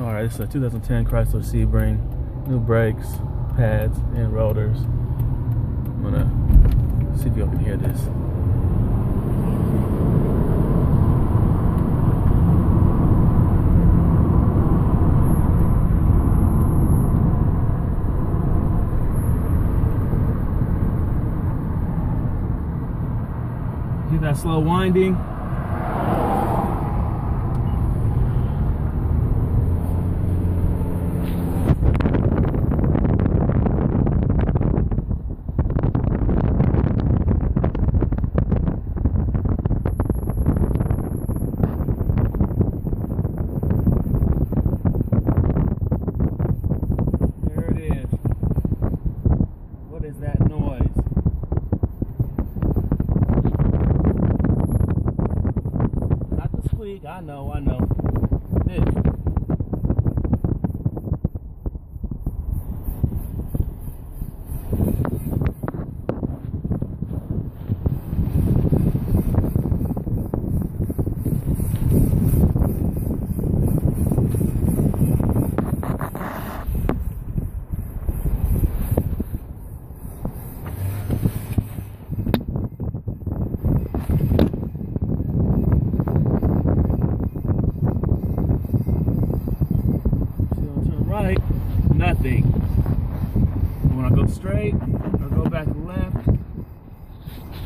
Alright, it's a 2010 Chrysler Sebring. New brakes, pads, and rotors. I'm gonna see if y'all can hear this. Hear that slow winding? I know. This. Right, nothing. When I go straight or go back left,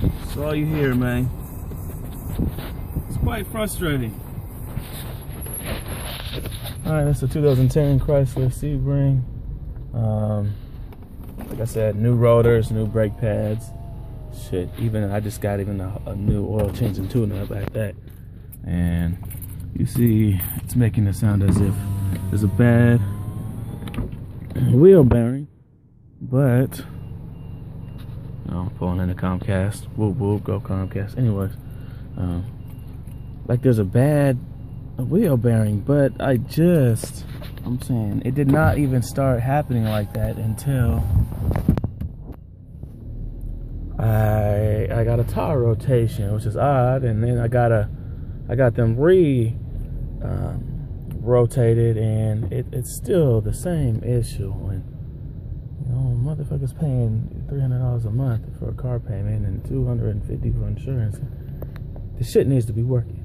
that's all you hear, man. It's quite frustrating. Alright, that's a 2010 Chrysler Sebring. Like I said, new rotors, new brake pads. Shit, even I just got even a new oil change and tune-up at that. And you see, it's making it sound as if there's a bad wheel bearing, but pulling in the Comcast. Whoop whoop, go Comcast. Anyways, like there's a bad wheel bearing, but I'm saying it did not even start happening like that until I got a tire rotation, which is odd, and then I got them rotated, and it's still the same issue. And motherfuckers paying $300 a month for a car payment and $250 for insurance. The shit needs to be working.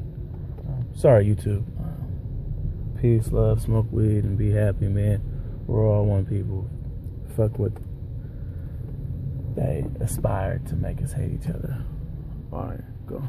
Sorry, YouTube. Peace, love, smoke weed, and be happy, man. We're all one people. Fuck what they aspire to make us hate each other. Alright, go.